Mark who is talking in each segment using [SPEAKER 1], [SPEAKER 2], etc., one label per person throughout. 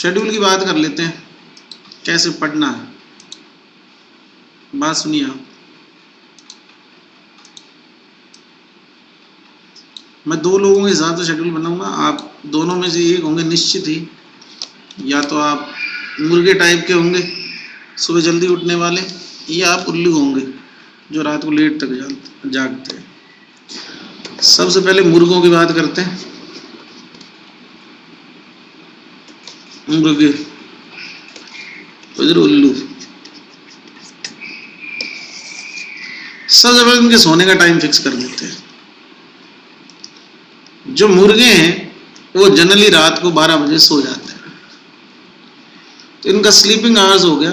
[SPEAKER 1] Schedule की बात कर लेते हैं, कैसे पढ़ना है। बात सुनिए आप, मैं 2 लोगों के हिसाब से शेड्यूल बनाऊंगा, आप दोनों में से एक होंगे निश्चित ही, या तो आप मुर्गे टाइप के होंगे सुबह जल्दी उठने वाले, या आप उल्लू होंगे जो रात को लेट तक जागते हैं। सबसे पहले मुर्गों की बात करते हैं। मुर्गे, इधर उल्लू। सबसे पहले उनके सोने का टाइम फिक्स कर देते हैं। जो मुर्गे हैं वो जनरली रात को 12 बजे सो जाते हैं, तो इनका स्लीपिंग आवर्स हो गया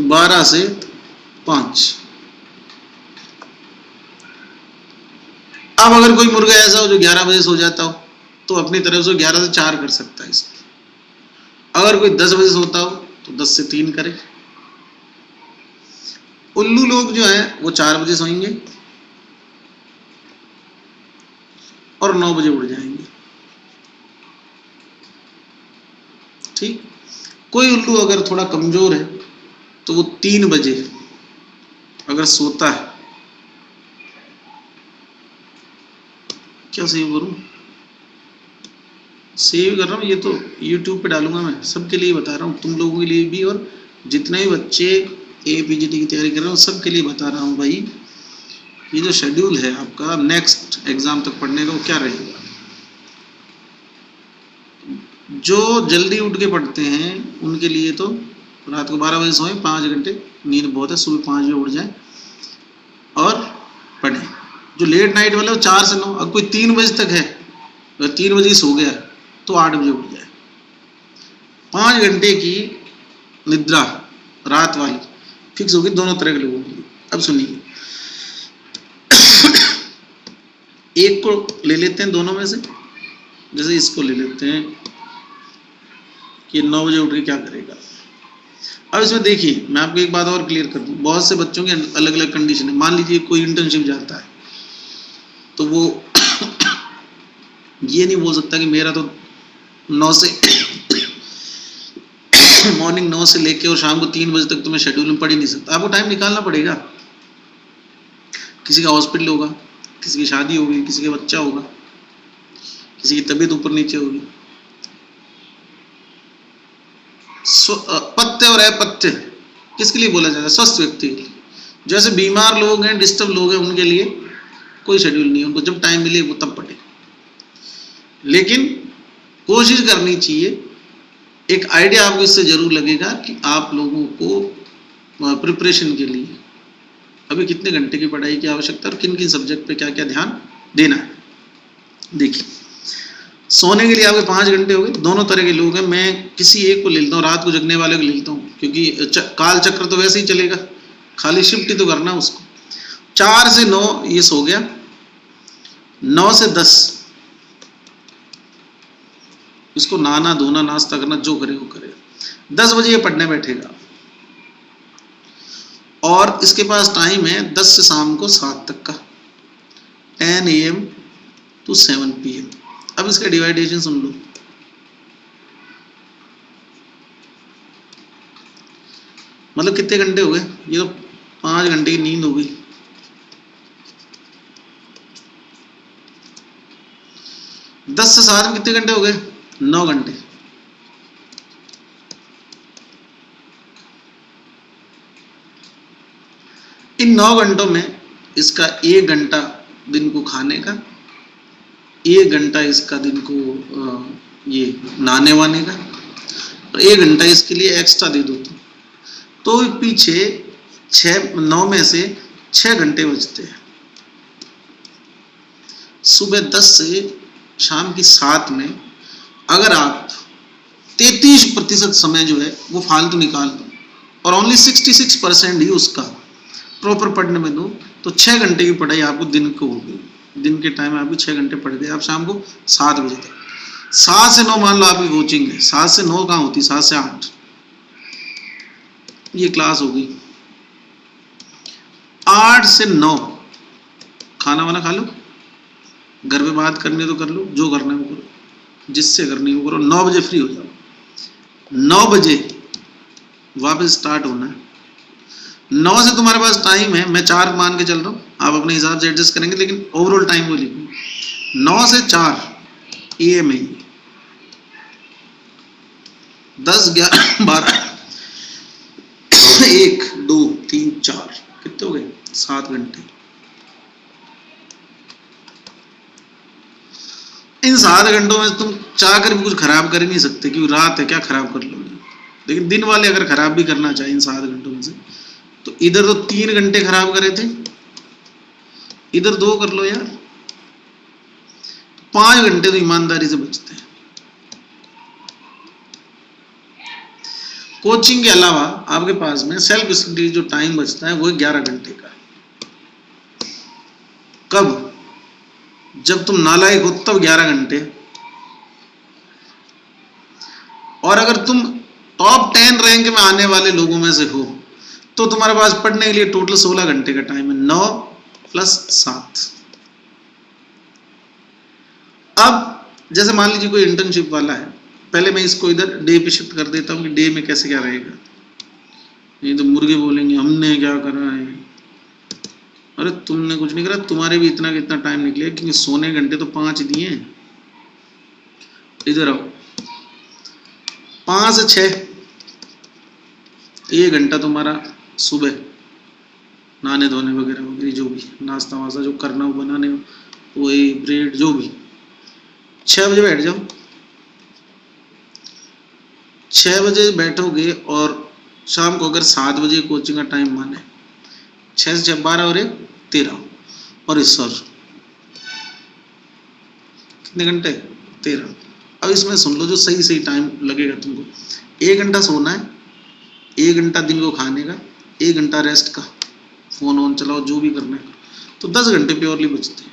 [SPEAKER 1] 12 से 5। अब अगर कोई मुर्गा ऐसा हो जो 11 बजे सो जाता हो तो अपनी तरफ से 11 से 4 कर सकता है इसको। अगर कोई 10 बजे सोता हो तो 10 से 3 करे। उल्लू लोग जो है वो 4 बजे सोएंगे और 9 बजे उठ जाएंगे। ठीक। कोई उल्लू अगर थोड़ा कमजोर है तो वो 3 बजे अगर सोता है, क्या सेव करूं? सेव कर रहा हूं, ये तो YouTube पे डालूंगा, मैं सबके लिए बता रहा हूं, तुम लोगों के लिए भी और जितने भी बच्चे APGT की तैयारी कर रहे हो सबके लिए बता रहा हूं भाई। ये जो शेड्यूल है आपका नेक्स्ट एग्जाम तक पढ़ने का वो क्या रहेगा। जो जल्दी उठ के पढ़ते हैं उनके लिए तो रात को 12 बजे सोए, 5 घंटे नींद बहुत है, सुबह 5 बजे उठ जाए और पढ़े। जो लेट नाइट वाले वो 4 से 9, अब कोई 3 बजे तक है, अगर 3 बजे सो गया तो 8 बजे उठ जाए। 5 घंटे की निद्रा रात वाली फिक्स होगी दोनों तरह के लोगों के लिए। अब सुनिए, एक को ले लेते हैं दोनों में से, जैसे इसको ले लेते हैं कि 9 बजे उठ के क्या करेगा। अब इसमें देखिए, मैं आपको एक बात और क्लियर कर दूं, बहुत से बच्चों के अलग अलग कंडीशन है। मान लीजिए कोई इंटर्नशिप जाता है तो वो ये नहीं बोल सकता कि मेरा तो 9 से मॉर्निंग 9 से लेके और शाम को 3 बजे तक तो मैं शेड्यूल में पढ़ ही नहीं सकता। आपको टाइम निकालना पड़ेगा। किसी का हॉस्पिटल होगा, किसी की शादी होगी, किसी का बच्चा होगा, किसी की तबीयत ऊपर नीचे होगी। पथ्य और अपथ्य किसके लिए बोला जाता है? स्वस्थ व्यक्ति के लिए। जैसे बीमार लोग हैं, डिस्टर्ब लोग हैं, उनके लिए कोई शेड्यूल नहीं है, उनको जब टाइम मिले वो तब पढ़े। लेकिन कोशिश करनी चाहिए, एक आइडिया आपको इससे जरूर लगेगा कि आप लोगों को प्रिपरेशन के लिए अभी कितने घंटे की पढ़ाई की आवश्यकता है और किन किन सब्जेक्ट पे क्या क्या ध्यान देना है। देखिए, सोने के लिए आपके 5 घंटे हो गए, दोनों तरह के लोग हैं। मैं किसी एक को ले लेता हूँ, रात को जगने वाले को ले लेता हूँ, क्योंकि काल चक्र तो वैसे ही चलेगा, खाली शिफ्ट ही तो करना उसको। 4 से 9 ये सो गया, 9 से 10 इसको नहाना धोना नाश्ता करना जो करे वो करेगा। 10 बजे ये पढ़ने बैठेगा और इसके पास टाइम है 10 से शाम को 7 तक का, 10 AM to 7 PM। अब इसका डिवाइडेशन सुन लो, मतलब कितने घंटे हो गए? ये तो 5 घंटे की नींद हो गई। 10 से 7 में कितने घंटे हो गए? 9 घंटे। इन 9 घंटों में इसका 1 घंटा दिन को खाने का, 1 घंटा इसका दिन को ये नहाने वाने का, और 1 घंटा इसके लिए एक्स्ट्रा दे दो तो पीछे 9 में से 6 घंटे बचते हैं। सुबह 10 से शाम की 7 में अगर आप 33% समय जो है वो फालतू निकाल दो और ओनली 66% ही उसका प्रॉपर पढ़ने में दो, तो 6 घंटे की पढ़ाई आपको दिन को होगी। दिन के टाइम में आपको 6 घंटे पढ़ गए, आप शाम को 7 बजे तक। 7 से 9 मान लो आपकी कोचिंग है, 7 से 9 कहाँ होती? 7 से 8 ये क्लास होगी। 8 से 9 खाना वाना खा लो, घर पे बात करनी है तो कर लो, जो करना है वो करो। जिससे करनी वो करो, 9 बजे फ्री हो जाओ, 9 बजे वापस स्टार्ट होना है। 9 से तुम्हारे पास टाइम है, मैं 4 मान के चल रहा हूँ, आप अपने हिसाब से एडजस्ट करेंगे, लेकिन ओवरऑल टाइम वो लिखूंगा 9 से 4 AM है, 10, 11, 12, 1, 2, 3, 4 कितने हो गए? 7 घंटे। इन 7 घंटों में तुम चाह कर भी कुछ खराब कर ही नहीं सकते, क्योंकि रात है, क्या खराब कर लोगे। लेकिन दिन वाले अगर खराब भी करना चाहे इन 7 घंटों में से, तो इधर तो 3 घंटे खराब करे थे, इधर 2 कर लो यार, 5 घंटे तो ईमानदारी से बचते हैं। कोचिंग के अलावा आपके पास में सेल्फ स्टडी जो टाइम बचता है वो 11 घंटे का। कब? जब तुम नालायक हो तब 11 घंटे, और अगर तुम टॉप 10 रैंक में आने वाले लोगों में से हो तो तुम्हारे पास पढ़ने के लिए टोटल 16 घंटे का टाइम है, 9 + 7। अब जैसे मान लीजिए कोई इंटर्नशिप वाला है, पहले मैं इसको इधर डे पे शिफ्ट कर देता हूँ कि डे में कैसे क्या रहेगा। नहीं तो मुर्गे बोलेंगे हमने क्या करा है, अरे तुमने कुछ नहीं करा, तुम्हारे भी इतना कितना टाइम निकले, क्योंकि सोने घंटे तो 5 दिए हैं। इधर आओ, 5 से 6 1 घंटा तुम्हारा सुबह नहाने धोने वगैरह वगैरह, जो भी नाश्ता वास्ता जो करना हो, बनाने हो, वही ब्रेड जो भी, 6 बजे बैठ जाओ। 6 बजे बैठोगे और शाम को अगर 7 बजे कोचिंग का टाइम माने, 6 से 12 और 1 13, और इस सर कितने घंटे? 13। अब इसमें सुन लो जो सही सही टाइम लगेगा तुमको, 1 घंटा सोना है, 1 घंटा दिन को खाने का, 1 घंटा रेस्ट का, फोन ऑन चलाओ जो भी करना है, तो 10 घंटे प्योरली बचते हैं।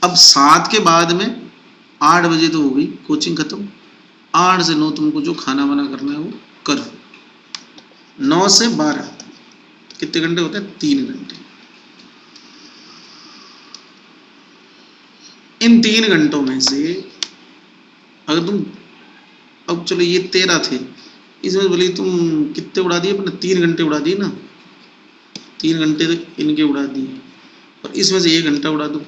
[SPEAKER 1] अब 7 के बाद में 8 बजे तो हो गई कोचिंग खत्म, 8 से 9 तुमको जो खाना वाना करना है वो करो। 9 से 12 कितने घंटे होते हैं? 3 घंटे। इन 3 घंटों में से अगर तुम, अब चलो ये 13 थे, इसमें बोली तुम कितने उड़ा दिए अपने? 3 घंटे उड़ा दिए ना, 3 घंटे तो इनके उड़ा दिए, और इसमें से 1 घंटा उड़ा दो,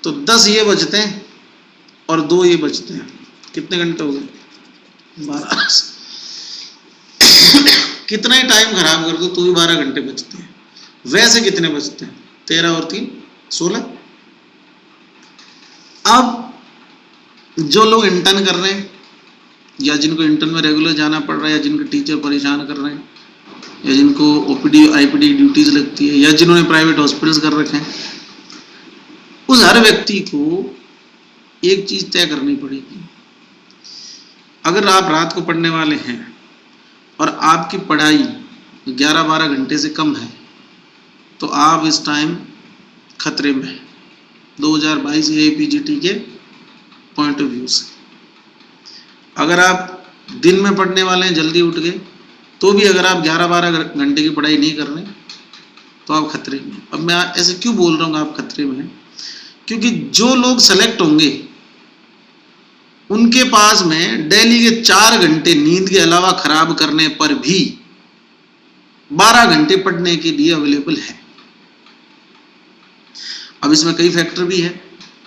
[SPEAKER 1] तो 10 ये बचते हैं और 2 ये बचते हैं। कितने घंटे हो गए? 12। कितना ही टाइम खराब कर दो तो भी 12 घंटे बचते हैं। वैसे कितने बचते हैं? 13 और 3 16। अब जो लोग इंटर्न कर रहे हैं, या जिनको इंटर्न में रेगुलर जाना पड़ रहा है, या जिनके टीचर परेशान कर रहे हैं, या जिनको OPD IPD ड्यूटीज लगती है, या जिन्होंने प्राइवेट हॉस्पिटल्स कर रखे हैं, उस हर व्यक्ति को एक चीज तय करनी पड़ेगी। अगर आप रात को पढ़ने वाले हैं और आपकी पढ़ाई 11-12 घंटे से कम है, तो आप इस टाइम खतरे में हैं 2022 APGT के पॉइंट ऑफ व्यू से। अगर आप दिन में पढ़ने वाले हैं, जल्दी उठ गए, तो भी अगर आप 11-12 घंटे की पढ़ाई नहीं कर रहे तो आप खतरे में। अब मैं ऐसे क्यों बोल रहा हूँ आप खतरे में, क्योंकि जो लोग सेलेक्ट होंगे उनके पास में डेली के 4 घंटे नींद के अलावा खराब करने पर भी 12 घंटे पढ़ने के लिए अवेलेबल है। अब इसमें कई फैक्टर भी है,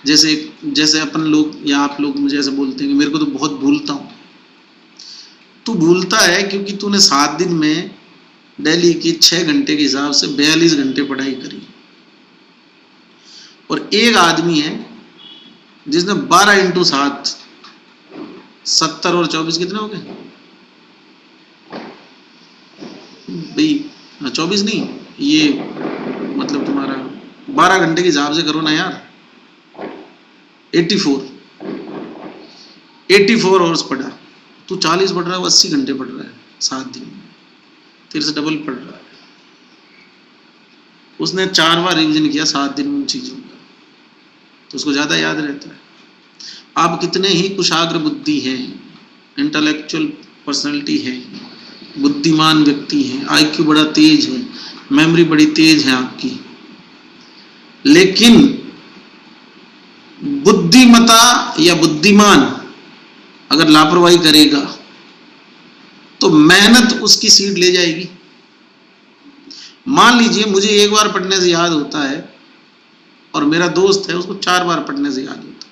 [SPEAKER 1] जैसे अपन लोग या आप लोग मुझे ऐसे बोलते हैं कि मेरे को तो बहुत भूलता हूं। तू भूलता है क्योंकि तूने 7 दिन में डेली की 6 घंटे के हिसाब से 42 घंटे पढ़ाई करी, और एक आदमी है जिसने 12 × 7 70 और 24 कितने हो गए भाई? 24 नहीं, ये मतलब तुम्हारा 12 घंटे के हिसाब से करो ना यार, 84 आवर्स पढ़ा। तू 40 पढ़ रहा है, 80 घंटे पढ़ रहा है 7 दिन में, तेरे से डबल पढ़ रहा है। उसने 4 बार रिवीजन किया 7 दिन में उन चीजों का, तो उसको ज्यादा याद रहता है। आप कितने ही कुशाग्र बुद्धि हैं, इंटेलेक्चुअल पर्सनैलिटी है, बुद्धिमान व्यक्ति हैं, IQ बड़ा तेज है, मेमोरी बड़ी तेज है आपकी, लेकिन बुद्धिमता या बुद्धिमान अगर लापरवाही करेगा तो मेहनत उसकी सीट ले जाएगी। मान लीजिए मुझे एक बार पढ़ने से याद होता है और मेरा दोस्त है उसको 4 बार पढ़ने से याद होता है,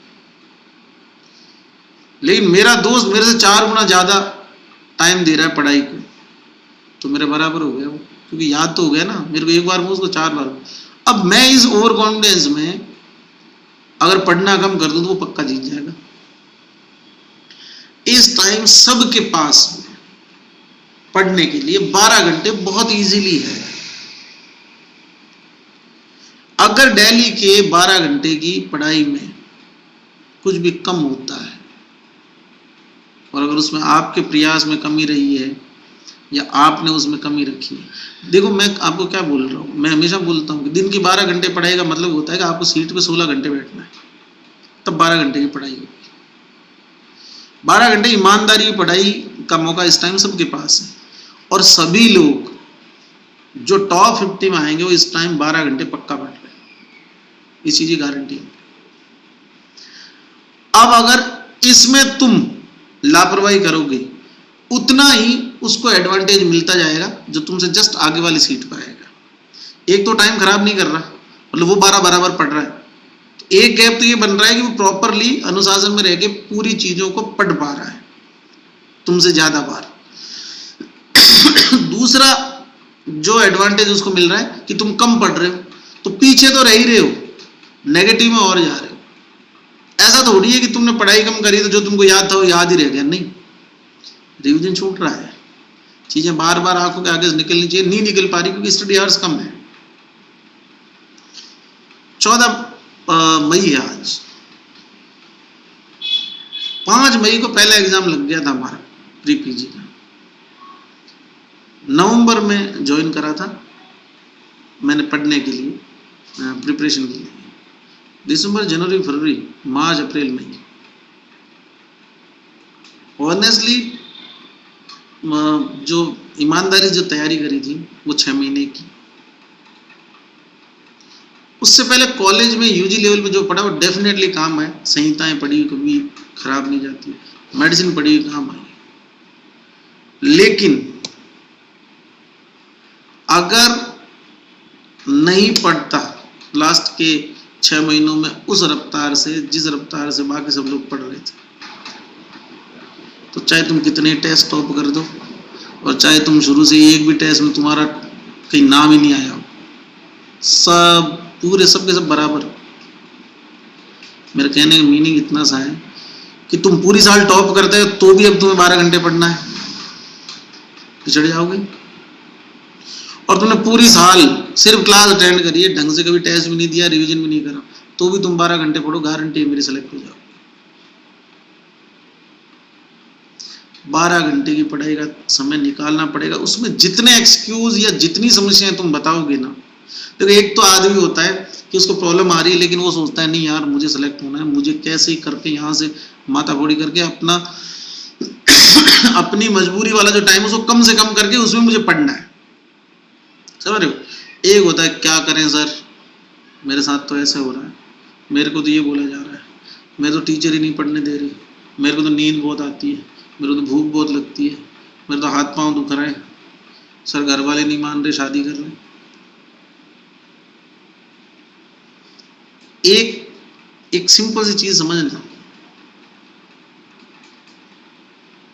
[SPEAKER 1] लेकिन मेरा दोस्त मेरे से 4 गुना ज्यादा टाइम दे रहा है पढ़ाई को, तो मेरे बराबर हो गया वो, क्योंकि याद तो हो गया ना। मेरे को एक बार में उसको 4 बार। अब मैं इस ओवर कॉन्फिडेंस में अगर पढ़ना कम कर दूं तो वो पक्का जीत जाएगा। इस टाइम सबके पास पढ़ने के लिए 12 घंटे बहुत इजीली है। अगर डेली के 12 घंटे की पढ़ाई में कुछ भी कम होता है और अगर उसमें आपके प्रयास में कमी रही है या आपने उसमें कमी रखी है, देखो मैं आपको क्या बोल रहा हूँ, मैं हमेशा बोलता हूँ कि दिन की 12 घंटे पढ़ाई का मतलब होता है कि आपको सीट पे 16 घंटे बैठना है, तब 12 घंटे की पढ़ाई होगी। 12 घंटे ईमानदारी की पढ़ाई का मौका इस टाइम सबके पास है और सभी लोग जो टॉप 50 में आएंगे वो इस टाइम 12 घंटे पक्का बैठ रहे हैं, इस चीज की गारंटी है। अब अगर इसमें तुम लापरवाही करोगे उतना ही उसको एडवांटेज मिलता जाएगा जो तुमसे जस्ट आगे वाली सीट पर आएगा। एक तो टाइम खराब नहीं कर रहा, मतलब वो 12 बराबर पढ़ रहा है, तो एक गैप तो ये बन रहा है कि वो प्रॉपरली अनुशासन में रह के पूरी चीजों को पढ़ पा रहा है तुमसे ज्यादा बार। दूसरा जो एडवांटेज उसको मिल रहा है कि तुम कम पढ़ रहे हो तो पीछे तो रह ही रहे हो, नेगेटिव में और जा रहे हो। ऐसा थोड़ी है कि तुमने पढ़ाई कम करी तो जो तुमको याद था वो याद ही रह गया, नहीं, रिवीजन छूट रहा है, चीजें बार बार आंखों के आगे से निकलनी चाहिए, नहीं निकल पा रही क्योंकि स्टडी आवर्स कम है। 14 मई है आज, 5 मई को पहला एग्जाम लग गया था हमारा प्री पीजी का, नवंबर में ज्वाइन करा था मैंने पढ़ने के लिए, प्रिपरेशन के लिए। दिसंबर, जनवरी, फरवरी, मार्च, अप्रैल, मई, ऑनेस्टली जो ईमानदारी जो तैयारी करी थी वो 6 महीने की। उससे पहले कॉलेज में यूजी लेवल पे जो पढ़ा वो डेफिनेटली काम है, संहिताएं पढ़ी कभी खराब नहीं जाती, मेडिसिन पढ़ी काम आई। लेकिन अगर नहीं पढ़ता लास्ट के 6 महीनों में उस रफ्तार से जिस रफ्तार से बाकी सब लोग पढ़ रहे थे, तो चाहे तुम कितने टेस्ट टॉप कर दो और चाहे तुम शुरू से एक भी टेस्ट में तुम्हारा कहीं नाम ही नहीं आया हो, सब पूरे सबके सब बराबर। मेरे कहने का मीनिंग इतना सा है कि तुम पूरी साल टॉप करते हो तो भी अब तुम्हें 12 घंटे पढ़ना है, पिछड़ जाओगे। और तुमने पूरी साल सिर्फ क्लास अटेंड करी है, ढंग से कभी टेस्ट भी नहीं दिया, रिवीजन भी नहीं करा, तो भी तुम 12 घंटे पढ़ो, गारंटी है मेरी सेलेक्ट हो जाओ। 12 घंटे की पढ़ाई का समय निकालना पड़ेगा। उसमें जितने एक्सक्यूज या जितनी समस्याएं तुम बताओगे ना, देखो एक तो आदमी होता है कि उसको प्रॉब्लम आ रही है लेकिन वो सोचता है नहीं यार मुझे सेलेक्ट होना है, मुझे कैसे ही करके यहाँ से माथा फोड़ी करके अपना अपनी मजबूरी वाला जो टाइम उसको कम से कम करके उसमें मुझे पढ़ना है, समझ रहे हो। एक होता है क्या करें सर मेरे साथ तो ऐसा हो रहा है, मेरे को तो ये बोला जा रहा है, मैं तो टीचर ही नहीं पढ़ने दे रही, मेरे को तो नींद बहुत आती है, मेरे को तो भूख बहुत लगती है, मेरे तो हाथ पांव दुख रहा है, सर घर वाले नहीं मान रहे, शादी कर रहे। एक सिंपल सी चीज समझना,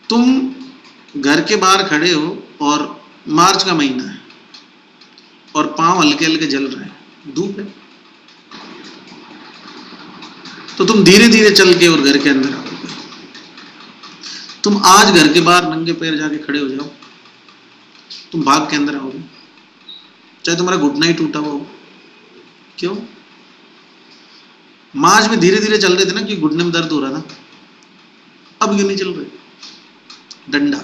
[SPEAKER 1] तुम घर के बाहर खड़े हो और मार्च का महीना है और पांव हल्के हल्के जल रहे हैं, धूप है, तो तुम धीरे धीरे चल के और घर के अंदर आओगे। तुम आज घर के बाहर नंगे पैर जाके खड़े हो जाओ, तुम भाग के अंदर आओगे, चाहे तुम्हारा घुटना ही टूटा हुआ हो। क्यों? मार्च में धीरे धीरे चल रहे थे ना कि घुटने में दर्द हो रहा था, अब क्यों नहीं चल रहे? डंडा।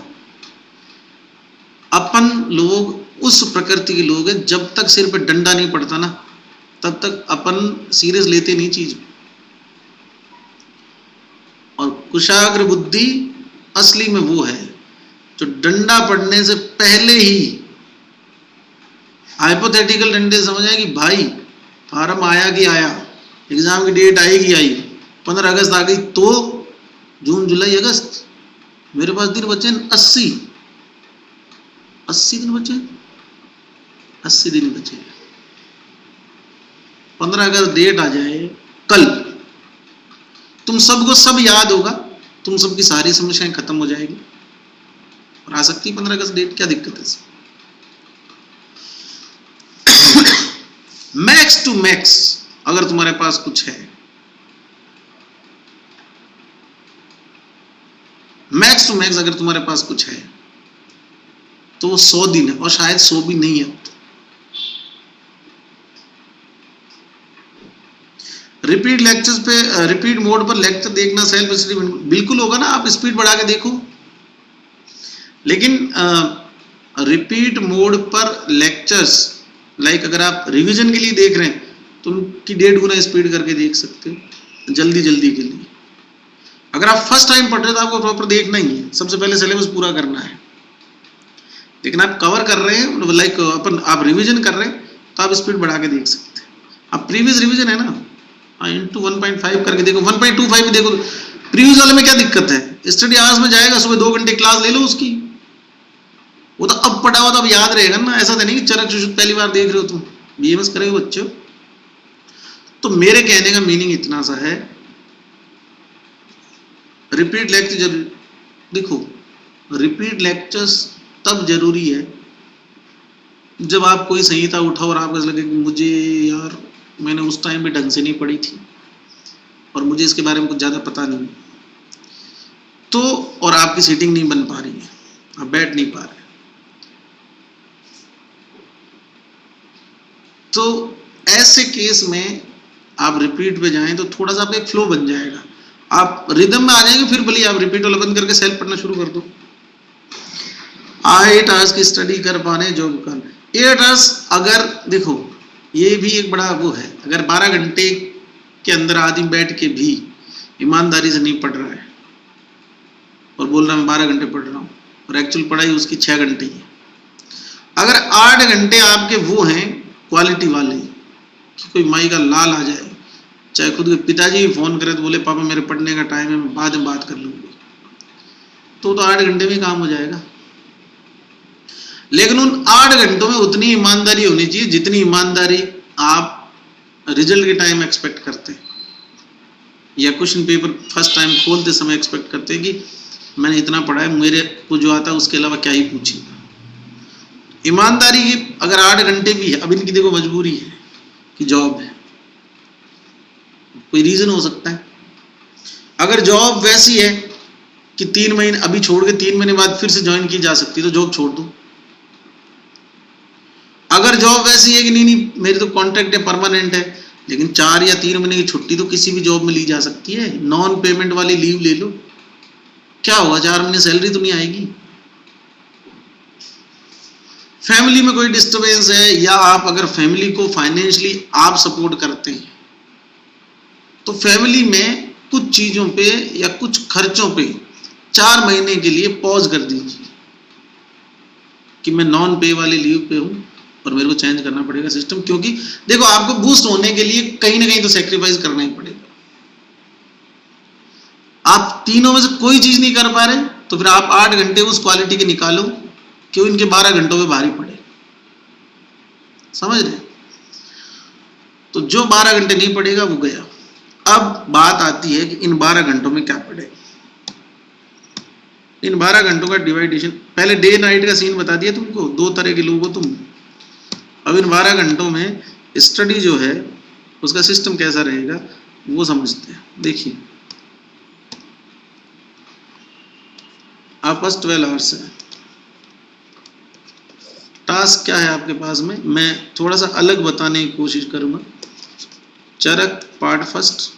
[SPEAKER 1] अपन लोग उस प्रकृति के लोग हैं, जब तक सिर पे डंडा नहीं पड़ता ना तब तक अपन सीरियस लेते नहीं चीज। और कुशाग्र बुद्धि असली में वो है जो डंडा पड़ने से पहले ही हाइपोथेटिकल डंडे समझ आए कि भाई फार्म आया कि आया, एग्जाम की डेट आएगी आई, 15 अगस्त आ गई तो जून जुलाई अगस्त, मेरे पास दिन बचे 80 दिन बचे, 80 दिन बचे। 15 अगस्त डेट आ जाए कल, तुम सबको सब याद होगा, तुम सबकी सारी समस्याएं खत्म हो जाएगी और आ सकती 15 अगस्त डेट, क्या दिक्कत है? मैक्स टू मैक्स अगर तुम्हारे पास कुछ है, मैक्स टू मैक्स अगर तुम्हारे पास कुछ है तो वो 100 दिन है, और शायद 100 भी नहीं है। रिपीट लेक्चर्स पे, रिपीट मोड पर लेक्चर देखना सेल्फ स्टडी बिल्कुल होगा ना, आप स्पीड बढ़ा के देखो, लेकिन रिपीट मोड पर लेक्चर्स लाइक अगर आप रिवीजन के लिए देख रहे हैं तो उनकी 1.5 गुना स्पीड करके देख सकते हो जल्दी के लिए। अगर आप फर्स्ट टाइम पढ़ रहे हो तो आपको प्रॉपर देखना ही है, सबसे पहले सिलेबस पूरा करना है। लेकिन आप कवर कर रहे हैं लाइक आप रिवीजन कर रहे हैं तो आप स्पीड बढ़ा के देख सकते हैं। आप प्रीवियस रिवीजन है ना, इंटू 1.5 करके देखो, 1.25 भी देखो। प्रीवियस वाले में क्या दिक्कत है, स्टडी आवर्स में जाएगा, सुबह 2 घंटे क्लास ले लो उसकी, वो तो अब पढ़ा हुआ तो अब याद रहेगा ना। ऐसा तो नहीं कि चरक चुशुत पहली बार देख रहे हो तुम, बीएमएस करेंगे बच्चों। तो मेरे कहने का मीनिंग इतना सा है, रिपीट लेक्चर देखो, रिपीट लेक्चर्स तब जरूरी है जब आप कोई संहिता उठाओ और आपको लगे कि मुझे यार मैंने उस टाइम भी ढंग से नहीं पढ़ी थी और मुझे इसके बारे में कुछ ज़्यादा पता नहीं, तो और आपकी सीटिंग नहीं बन पा रही है, आप बैठ नहीं पा रहे, तो ऐसे केस में आप रिपीट पे जाएं तो थोड़ा सा आपका एक फ्लो बन जाएगा, आप रिदम में आ जाएंगे। फिर भले आप रिपीट वाला बंद करके सेल्फ पढ़ना शुरू कर दो। 8 आवर्स की स्टडी कर पाने जॉब कर 8 आवर्स, अगर देखो ये भी एक बड़ा वो है, अगर 12 घंटे के अंदर आदमी बैठ के भी ईमानदारी से नहीं पढ़ रहा है और बोल रहा है मैं 12 घंटे पढ़ रहा हूँ और एक्चुअल पढ़ाई उसकी 6 घंटे ही है, अगर 8 घंटे आपके वो हैं क्वालिटी वाले कि कोई माई का लाल आ जाए, चाहे खुद के पिताजी भी फोन करे तो बोले पापा मेरे पढ़ने का टाइम है मैं बाद में बात कर लूंगी, तो 8 घंटे में काम हो जाएगा। लेकिन उन 8 घंटों में उतनी ईमानदारी होनी चाहिए जितनी ईमानदारी आप रिजल्ट के टाइम एक्सपेक्ट करते हैं या क्वेश्चन पेपर फर्स्ट टाइम खोलते समय एक्सपेक्ट करते हैं कि मैंने इतना पढ़ा है, मेरे को जो आता है उसके अलावा क्या ही पूछेगा। ईमानदारी की अगर 8 घंटे भी है, अब इनकी देखो मजबूरी है कि जॉब है, कोई रीजन हो सकता है। अगर जॉब वैसी है कि 3 महीने अभी छोड़ के 3 महीने बाद फिर से ज्वाइन की जा सकती है तो जॉब छोड़ दो। अगर जॉब वैसी है कि नहीं मेरी तो कॉन्ट्रैक्ट है परमानेंट है, लेकिन 4 या 3 महीने की छुट्टी तो किसी भी जॉब में ली जा सकती है, नॉन पेमेंट वाली लीव ले लो, क्या होगा 4 महीने सैलरी तो नहीं आएगी। फैमिली में कोई डिस्टर्बेंस है या आप अगर फैमिली को फाइनेंशियली आप सपोर्ट करते हैं तो फैमिली में कुछ चीजों पे या कुछ खर्चों पे 4 महीने के लिए पॉज कर दीजिए कि मैं नॉन पे वाली लीव पे हूं और मेरे को चेंज करना पड़ेगा सिस्टम, क्योंकि देखो आपको बूस्ट होने के लिए कहीं ना कहीं तो सेक्रीफाइस करना ही पड़ेगा। आप तीनों में से कोई चीज नहीं कर पा रहे तो फिर आप 8 घंटे उस क्वालिटी के निकालो क्यों इनके 12 घंटों में भारी पड़े, समझ रहे? तो जो 12 घंटे नहीं पड़ेगा वो गया। अब बात आती है कि इन 12 घंटों में क्या पड़ेगा। इन 12 घंटों का डिवाइडेशन, पहले डे नाइट का सीन बता दिया तुमको, 2 तरह के लोग हो तुम। अब इन 12 घंटों में स्टडी जो है उसका सिस्टम कैसा रहेगा वो समझते हैं। देखिए आप बस 12 आवर्स है, टास्क क्या है आपके पास में, मैं थोड़ा सा अलग बताने की कोशिश करूंगा। Charak part first,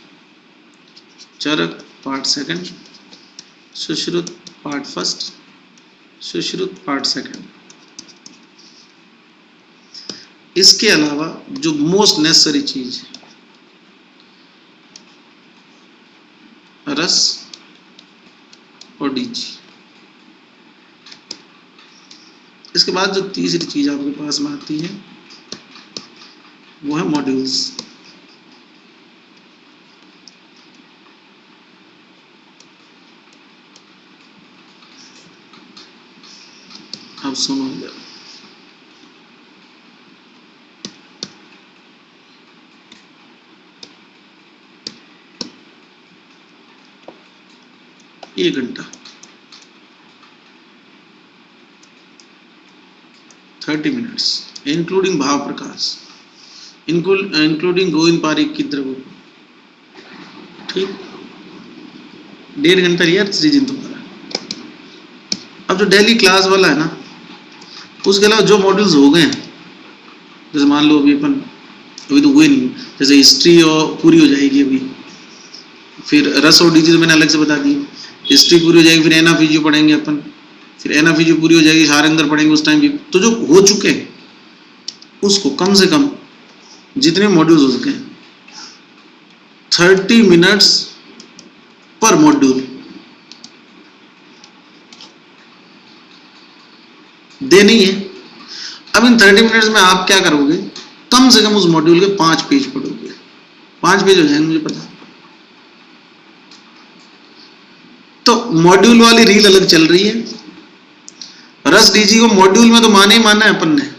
[SPEAKER 1] Charak part second, Sushruta part first, Sushruta part second. इसके अलावा जो मोस्ट नेसेसरी चीज है रस और डीजी। इसके बाद जो तीसरी चीज आपके पास में आती है वो है मॉड्यूल्स। अब सुनो इधर, एक घंटा 30 मिनट्स इंक्लूडिंग भाव प्रकाश, इंक्लूडिंग गोविंद पारिक की द्रव, ठीक, 1.5 घंटा यार रीजन तुम्हारा। अब जो डेली क्लास वाला है ना, उसके अलावा जो मॉड्यूल्स हो गए हैं, जैसे मान लो अभी अपन अभी तो हुए नहीं, जैसे हिस्ट्री और पूरी हो जाएगी अभी, फिर रस और डीजी तो मैंने अलग से बता दी, हिस्ट्री पूरी हो जाएगी, फिर एना फिजियो पढ़ेंगे अपन, फिर एना फिजियो पूरी हो जाएगी, सारंगर पढ़ेंगे उस टाइम भी। तो जो हो चुके हैं उसको कम से कम जितने मॉड्यूल्स हो सके 30 मिनट्स पर मॉड्यूल देनी है। अब इन 30 मिनट्स में आप क्या करोगे, कम से कम उस मॉड्यूल के 5 पेज पढ़ोगे, 5 पेज हो जाएंगे मुझे पता। तो मॉड्यूल वाली रील अलग चल रही है, रस डीजी को मॉड्यूल में तो माने ही माना है अपन ने,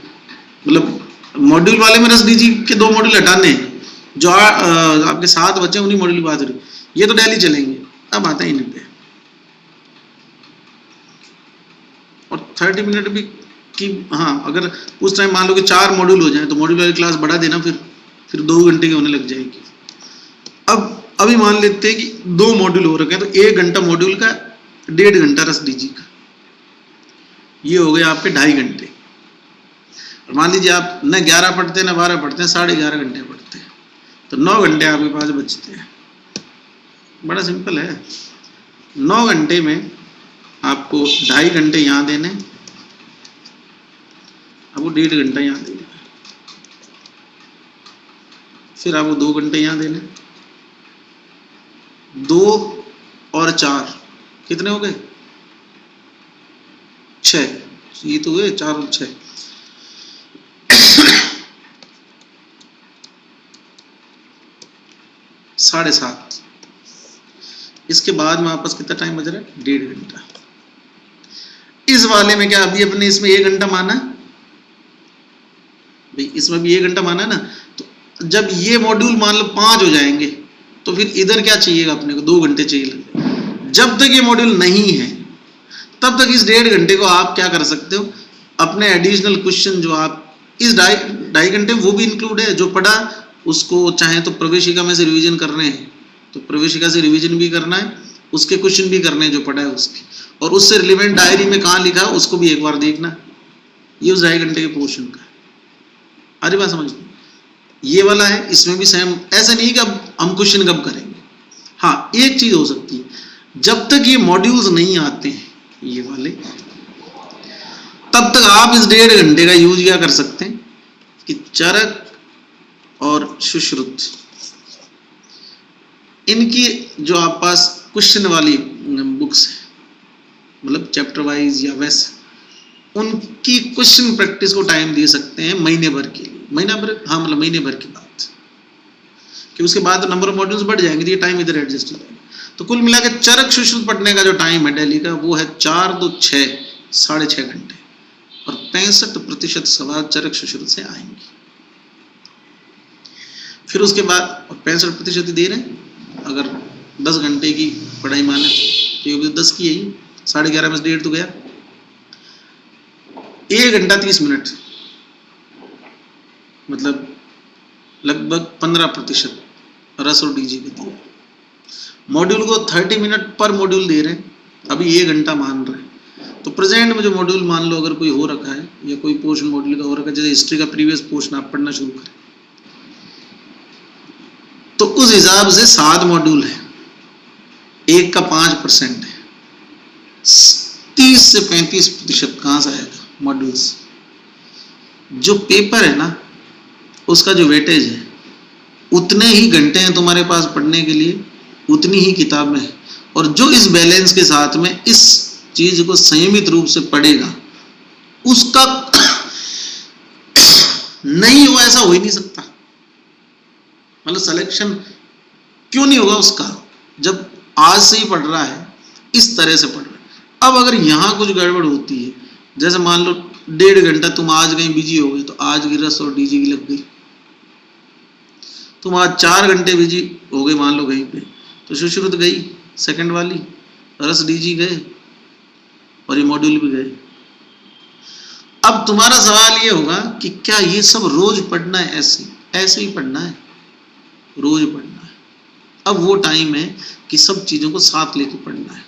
[SPEAKER 1] मतलब मॉड्यूल वाले में रस डीजी के 2 मॉड्यूल हटाने हैं, जो आपके 7 बच्चे उन्हीं मॉड्यूल की बात हो रही, ये तो डेली चलेंगे। अब आता है इन पे, और 30 मिनट भी कि हाँ, अगर उस टाइम मान लो कि 4 मॉड्यूल हो जाए तो मॉड्यूल वाली क्लास बढ़ा देना, फिर 2 घंटे की होने लग जाएगी। अब अभी मान लेते हैं कि 2 मॉड्यूल हो रखे हैं, तो 1 घंटा मॉड्यूल का, 1.5 घंटा रस डीजी का, ये हो गए आपके 2.5 घंटे। और मान लीजिए आप न 11 पढ़ते हैं न 12 पढ़ते हैं, 11.5 घंटे पढ़ते हैं, तो 9 घंटे आपके पास बचते हैं। बड़ा सिंपल है, 9 घंटे में आपको 2.5 घंटे यहाँ देने, आपको 1.5 घंटा यहाँ देने, फिर आपको 2 घंटे यहाँ देने, 2 और 4 कितने हो गए, 6, ये तो हुए 4 और 6, 7.5। इसके बाद में आपस कितना टाइम बच रहा है, 1.5 घंटा। इस वाले में क्या अभी अपने इसमें 1 घंटा माना है भाई, इसमें भी 1 घंटा माना है ना, तो जब ये मॉड्यूल मान लो 5 हो जाएंगे तो फिर इधर क्या चाहिएगा अपने को, 2 घंटे चाहिए लगेगा। जब तक ये मॉड्यूल नहीं है तब तक इस 1.5 घंटे को आप क्या कर सकते हो, अपने एडिशनल क्वेश्चन जो आप इस 2.5 घंटे वो भी इंक्लूड है, जो पढ़ा उसको चाहे तो प्रवेशिका में से रिवीजन करने हैं तो प्रवेशिका से रिवीजन भी करना है, उसके क्वेश्चन भी करने हैं जो पढ़ा है उसकी, और उससे रिलेवेंट डायरी में कहाँ लिखा है उसको भी एक बार देखना। ये उस 2.5 घंटे के पोर्शन का, अरे बात समझ लो, ये वाला है, इसमें भी सेम। ऐसा नहीं कि अब हम क्वेश्चन कब करेंगे, हाँ एक चीज हो सकती है, जब तक ये मॉड्यूल्स नहीं आते हैं ये वाले, तब तक आप इस 1.5 घंटे का यूज क्या कर सकते हैं कि चरक और सुश्रुत, इनकी जो आप पास क्वेश्चन वाली बुक्स है, मतलब चैप्टर वाइज या वैसे, उनकी क्वेश्चन प्रैक्टिस को टाइम दे सकते हैं महीने भर के लिए, महीना भर, हाँ मतलब महीने भर के बाद, कि उसके बाद नंबर ऑफ मॉड्यूल्स बढ़ जाएंगे तो ये टाइम इधर एडजस्ट हो जाएगा। तो कुल मिला के चरक सुश्रुत पढ़ने का जो टाइम है डेली का वो है 4 2 6 6.5 घंटे, और 65% सवाल चरक सुश्रुत से आएंगे। फिर उसके बाद 65% ही दे रहे हैं, अगर 10 घंटे की पढ़ाई माने तो ये भी 10 की है, 11:30 में 1.5 तो गया, 1 घंटा 30 मिनट, मतलब लगभग 15% रस और डीजी को दिया। मॉड्यूल को 30 मिनट पर मॉड्यूल दे रहे हैं, अभी 1 घंटा मान रहे हैं, तो प्रेजेंट में जो मॉड्यूल मान लो अगर कोई हो रखा है या कोई पोर्शन मॉड्यूल का हो रखा है, जैसे हिस्ट्री का प्रीवियस पोर्शन आप पढ़ना शुरू करें तो उस हिसाब से 7 मॉड्यूल है, 1 का 5% है, 30 से 35% कहाँ से आएगा मॉड्यूल्स। जो पेपर है ना उसका जो वेटेज है, उतने ही घंटे हैं तुम्हारे पास पढ़ने के लिए, उतनी ही किताबें हैं, और जो इस बैलेंस के साथ में इस चीज को संयमित रूप से पढ़ेगा उसका नहीं हो, ऐसा हो ही नहीं सकता। मतलब सिलेक्शन क्यों नहीं होगा उसका, जब आज से ही पढ़ रहा है, इस तरह से पढ़ रहा है। अब अगर यहाँ कुछ गड़बड़ होती है जैसे मान लो 1.5 घंटा तुम आज कहीं बिजी हो गए तो आज की रस और डीजी की लग गई। तुम आज 4 घंटे बिजी हो गए मान लो कहीं पे, तो सुश्रुत गई सेकंड वाली, रस डीजी गए और ये मॉड्यूल भी गए। अब तुम्हारा सवाल ये होगा कि क्या ये सब रोज पढ़ना है? ऐसे ही पढ़ना है, रोज पढ़ना है। अब वो टाइम है कि सब चीजों को साथ लेके पढ़ना है।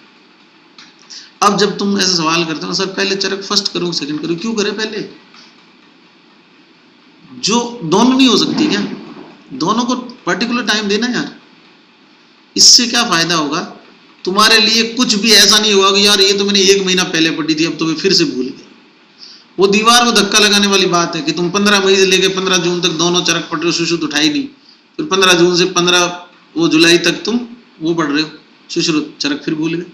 [SPEAKER 1] अब जब तुम ऐसे सवाल करते हो सर पहले चरक फर्स्ट करो सेकंड करो, क्यों करे पहले? जो दोनों नहीं हो सकती क्या? दोनों को पर्टिकुलर टाइम देना यार। इससे क्या फायदा होगा तुम्हारे लिए? कुछ भी ऐसा नहीं होगा कि यार ये तो मैंने 1 महीना पहले पढ़ी थी अब तो मैं फिर से भूल गया। वो दीवार को धक्का लगाने वाली बात है कि तुम 15 मई से लेकर 15 जून तक दोनों चरक पढ़ रहे हो, सुश्रुत उठाई नहीं, फिर 15 जून से 15 वो जुलाई तक तुम वो पढ़ रहे हो सुश्रुत, चरक फिर भूल गए।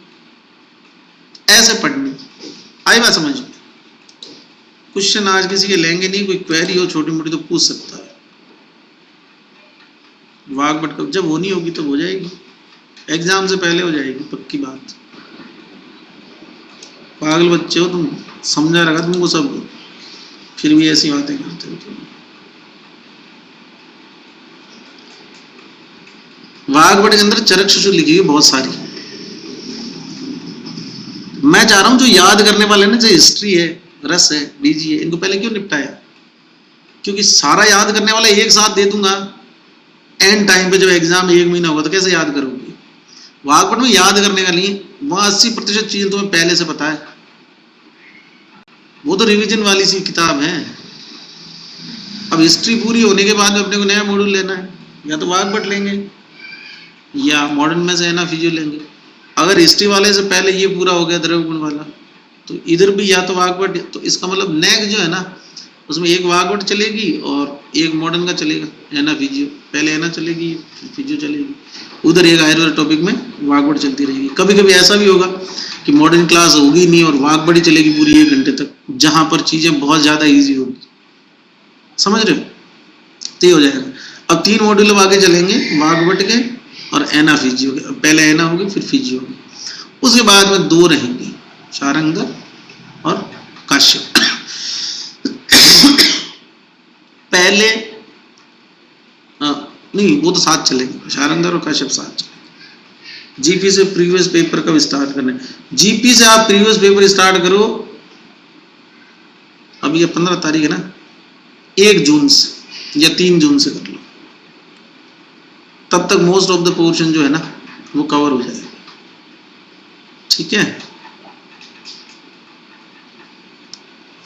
[SPEAKER 1] ऐसे पढ़नी। आई बात समझ में? क्वेश्चन आज किसी के लेंगे नहीं, कोई क्वेरी हो छोटी मोटी तो पूछ सकता है। वागबट कब जब होनी होगी तो हो जाएगी, एग्जाम से पहले हो जाएगी, पक्की बात। पागल बच्चे हो तुम, समझा रखा तुमको सब, फिर भी ऐसी बातें करते हो तुम। वागबट के अंदर चरक सुश्रुत लिखी हुई बहुत सारी। मैं चाह रहा हूं जो याद करने वाले ना, जो हिस्ट्री है, रस है, डीजी है, इनको पहले क्यों निपटाया? क्योंकि सारा याद करने वाला एक साथ दे दूंगा, एंड टाइम पे जब एग्जाम 1 महीना होगा तो कैसे याद करोगे? वागबट में याद करने का नहीं, वहां 80% चीजें तुम्हें पहले से पता है। वो तो रिवीजन वाली सी किताब है। अब हिस्ट्री पूरी होने के बाद अपने को नया मॉड्यूल लेना है, या तो वागबट लेंगे या मॉडर्न में से एना फिजियो लेंगे। अगर हिस्ट्री वाले से पहले ये पूरा हो गया द्रव्य गुण वाला, तो इधर भी या तो वागबट, तो इसका मतलब नेक्स्ट जो है ना उसमें एक वागबट चलेगी और एक मॉडर्न का चलेगा, एना फिजियो। पहले एना चलेगी फिर फिजियो चलेगी, उधर एक आयुर्वेद टॉपिक में वागबट चलती रहेगी। कभी कभी ऐसा भी होगा कि मॉडर्न क्लास होगी नहीं और वागबट ही चलेगी पूरी 1 घंटे तक, जहां पर चीजें बहुत ज्यादा ईजी होगी। समझ रहे हो? तो ये हो जाएगा। अब 3 मॉड्यूल आगे चलेंगे वागबट के और एना फिजियो के। पहले एना होगी फिर फिजियो होगी, उसके बाद में 2 रहेंगे, शारंगधर और काश्यप। पहले नहीं, वो तो साथ चलेंगे, शारंगधर और काश्यप साथ चलेंगे। जीपी से प्रीवियस पेपर कब स्टार्ट करना है? जीपी से आप प्रीवियस पेपर स्टार्ट करो, अब ये 15 तारीख है ना, 1 जून से या 3 जून से कर लो, तब तक मोस्ट ऑफ द पोर्शन जो है ना वो कवर हो जाएगा। ठीक है?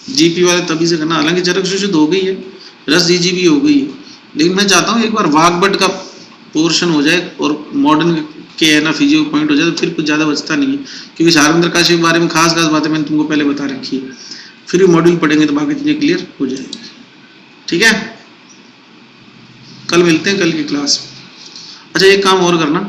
[SPEAKER 1] जीपी वाले तभी से करना, हालांकि चरक सुश्रुत हो गई है, रस डीजी भी हो गई है, लेकिन मैं चाहता हूँ एक बार वागबट का पोर्शन हो जाए और मॉडर्न के है ना फिजियो पॉइंट हो जाए, तो फिर कुछ ज़्यादा बचता नहीं है। क्योंकि शारंगधर काश्यप के बारे में खास बातें मैंने तुमको पहले बता रखी है, फिर भी मॉड्यूल पढ़ेंगे तो बाकी चीज़ें क्लियर हो जाएगी। ठीक है? कल मिलते हैं, कल की क्लास में। अच्छा एक काम और करना,